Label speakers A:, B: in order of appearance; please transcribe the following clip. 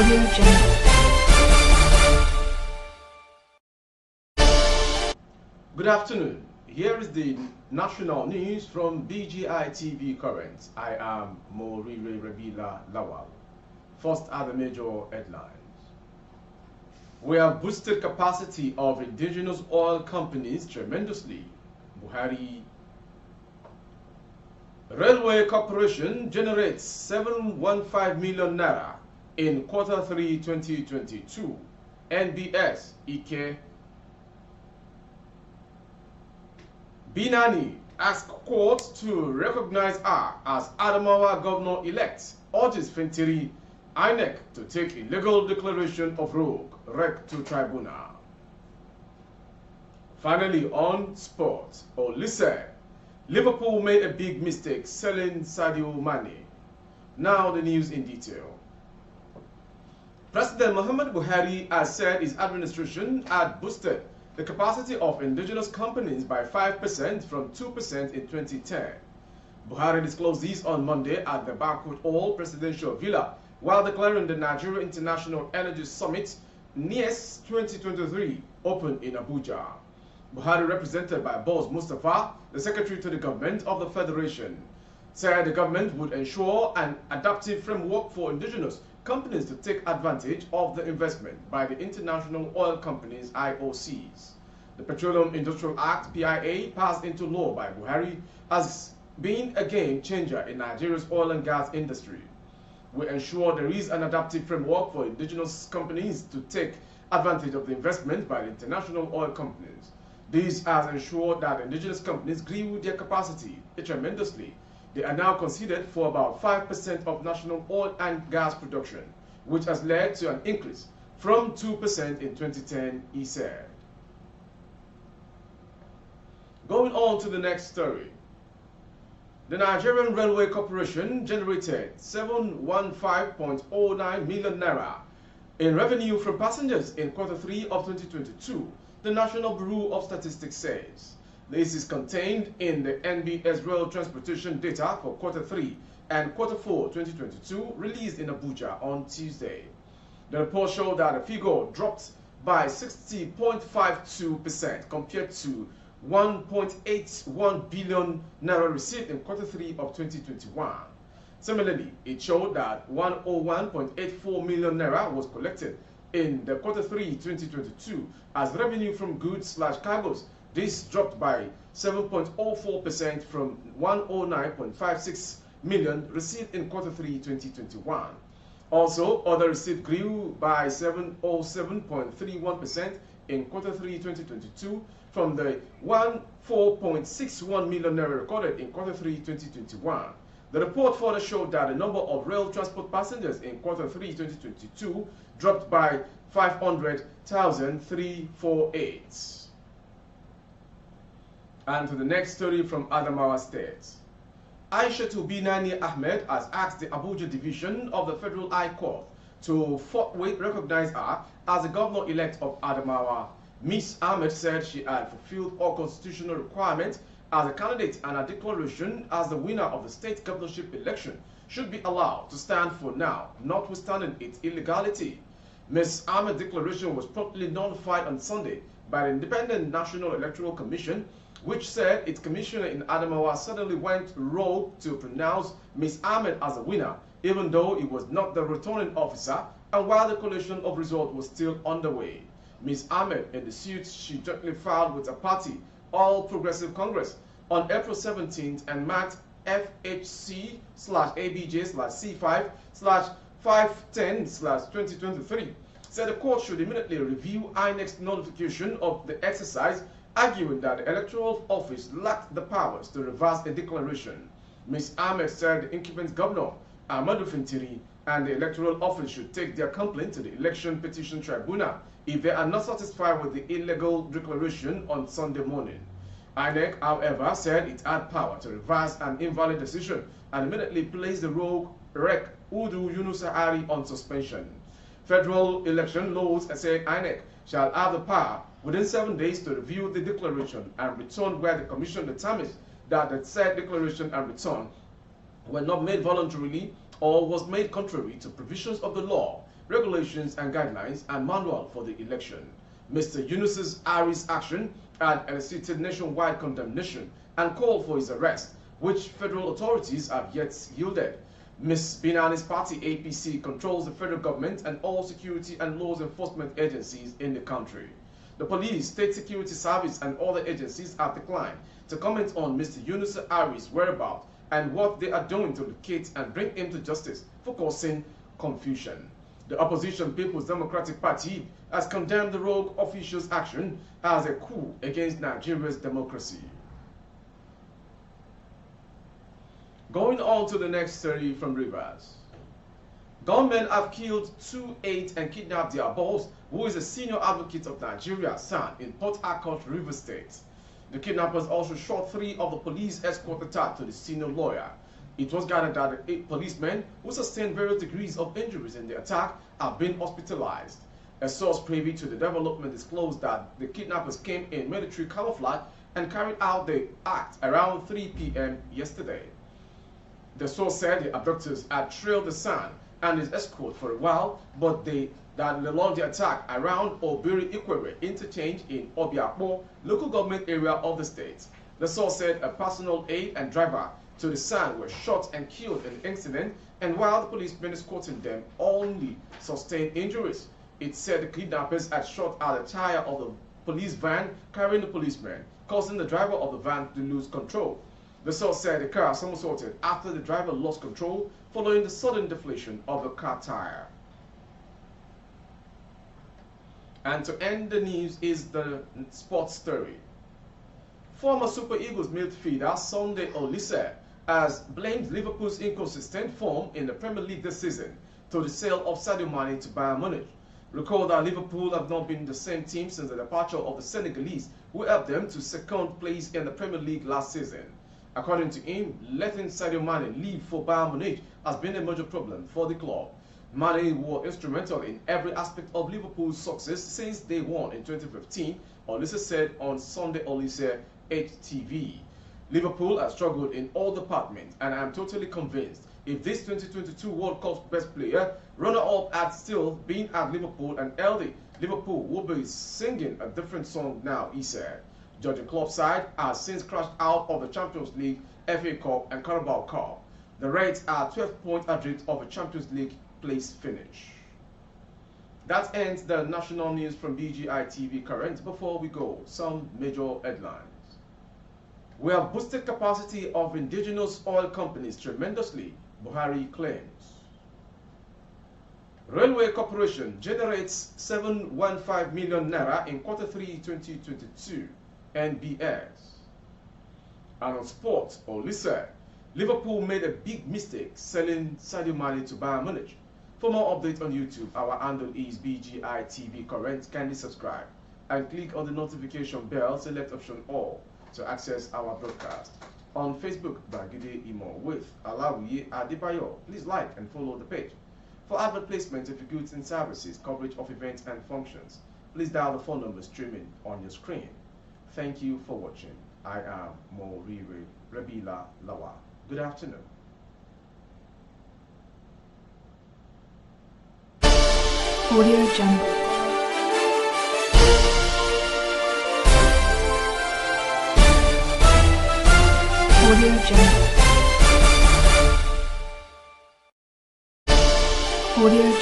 A: Audio Jungle.
B: Good afternoon. Here is the national news from BGI TV Current. I am Morire Rebila Lawal. First are the major headlines. We have boosted capacity of indigenous oil companies tremendously. Buhari. Railway Corporation generates 715 million naira in Q3 2022. NBS Ike. Binani asks court to recognize her as Adamawa governor-elect, urges Fintiri INEC to take illegal declaration of rogue rec to tribunal. Finally, on sport, Olise, Liverpool made a big mistake selling Sadio Mane. Now the news in detail. President Muhammad Buhari has said his administration had boosted the capacity of indigenous companies by 5% from 2% in 2010. Buhari disclosed this on Monday at the Banquet Hall Presidential Villa while declaring the Nigeria International Energy Summit NES 2023 open in Abuja. Buhari, represented by Boss Mustafa, the Secretary to the Government of the Federation, said the government would ensure an adaptive framework for indigenous companies to take advantage of the investment by the international oil companies IOCs. The Petroleum Industrial Act PIA, passed into law by Buhari, has been a game changer in Nigeria's oil and gas industry. We ensure there is an adaptive framework for indigenous companies to take advantage of the investment by the international oil companies. This has ensured that indigenous companies grew their capacity tremendously. They are now considered for about 5% of national oil and gas production, which has led to an increase from 2% in 2010, he said. Going on to the next story. The Nigerian Railway Corporation generated 715.09 million naira in revenue from passengers in Q3 of 2022, the National Bureau of Statistics says. This is contained in the NBS Rail Transportation data for Q3 and Q4 2022 released in Abuja on Tuesday. The report showed that the figure dropped by 60.52% compared to 1.81 billion naira received in Q3 of 2021. Similarly, it showed that 101.84 million naira was collected in the Q3 2022 as revenue from goods/cargoes. This dropped by 7.04% from 109.56 million received in Q3 2021. Also, other receipts grew by 707.31% in Q3 2022 from the 14.61 million naira recorded in Q3 2021. The report further showed that the number of rail transport passengers in Q3 2022 dropped by 500,348. And to the next story from Adamawa State. Aishat Ahmed has asked the Abuja Division of the Federal High Court to forthwith recognize her as the governor-elect of Adamawa. Ms. Ahmed said she had fulfilled all constitutional requirements as a candidate and her declaration as the winner of the state governorship election should be allowed to stand for now, notwithstanding its illegality. Ms. Ahmed's declaration was promptly nullified on Sunday by the Independent National Electoral Commission, which said its commissioner in Adamawa suddenly went rogue to pronounce Ms. Ahmed as a winner, even though he was not the returning officer and while the collation of results was still underway. Ms. Ahmed, in the suit she jointly filed with a party, All Progressive Congress, on April 17th and marked FHC/ABJ/C5/510/2023, said the court should immediately review INEC's notification of the exercise, arguing that the Electoral Office lacked the powers to reverse a declaration. Ms. Ahmed said the incumbent governor, Ahmadu Fintiri, and the Electoral Office should take their complaint to the Election Petition Tribunal if they are not satisfied with the illegal declaration on Sunday morning. INEC, however, said it had power to reverse an invalid decision and immediately placed the rogue Rec. Udu Yunusahari on suspension. Federal election laws say INEC shall have the power within 7 days to review the declaration and return where the Commission determines that the said declaration and return were not made voluntarily or was made contrary to provisions of the law regulations and guidelines and manual for the election. Mr. Yunus's Irish action had elicited nationwide condemnation and called for his arrest, which federal authorities have yet yielded. Ms. Binani's party APC controls the federal government and all security and laws enforcement agencies in the country. The police, state security service and other agencies have declined to comment on Mr. Yunus Ari's whereabouts and what they are doing to locate and bring him to justice for causing confusion. The opposition People's Democratic Party has condemned the rogue official's action as a coup against Nigeria's democracy. Going on to the next story from Rivers. Gunmen have killed 2 aides and kidnapped their boss, who is a senior advocate of Nigeria, SAN, in Port Harcourt, Rivers State. The kidnappers also shot 3 of the police escort attack to the senior lawyer. It was gathered that the 8 policemen who sustained various degrees of injuries in the attack have been hospitalized. A source privy to the development disclosed that the kidnappers came in military camouflage and carried out the act around 3 p.m. yesterday. The source said the abductors had trailed the SAN and his escort for a while, but they launched the attack around Obiri Ikwere interchange in Obiakpo, local government area of the state. The source said a personal aide and driver to the SAN were shot and killed in the incident, and while the policemen escorting them only sustained injuries. It said the kidnappers had shot at the tire of the police van carrying the policemen, causing the driver of the van to lose control. The source said the car somersaulted after the driver lost control following the sudden deflation of the car tire. And to end the news is the sports story. Former Super Eagles midfielder Sunday Olise has blamed Liverpool's inconsistent form in the Premier League this season to the sale of Sadio Mane to Bayern Munich. Recall that Liverpool have not been the same team since the departure of the Senegalese, who helped them to second place in the Premier League last season. According to him, letting Sadio Mane leave for Bayern Munich has been a major problem for the club. Mane was instrumental in every aspect of Liverpool's success since they won in 2015, Olise said on Sunday Olise HTV. Liverpool has struggled in all departments, and I am totally convinced if this 2022 World Cup's best player, runner-up, had still been at Liverpool and LD, Liverpool will be singing a different song now, he said. Jurgen Klopp's side has since crashed out of the Champions League, FA Cup and Carabao Cup. The Reds are 12 points adrift of a Champions League place finish. That ends the national news from BGI TV Current. Before we go, some major headlines. We have boosted capacity of indigenous oil companies tremendously, Buhari claims. Railway Corporation generates 715 million naira in Q3 2022, NBS. And on sports, Olise, Liverpool made a big mistake selling Sadio Mane to Bayern Munich. For more updates on YouTube, our handle is BGI TV Current. Kindly subscribe and click on the notification bell, select option all to access our broadcast. On Facebook, Bagide Imo with Alawiye Adebayo. Please like and follow the page. For advert placement of goods and services, coverage of events and functions, please dial the phone number streaming on your screen. Thank you for watching. I am Morire Rabila Lawa. Good afternoon.
A: Audio Jungle. Audio Jungle. Audio Jungle.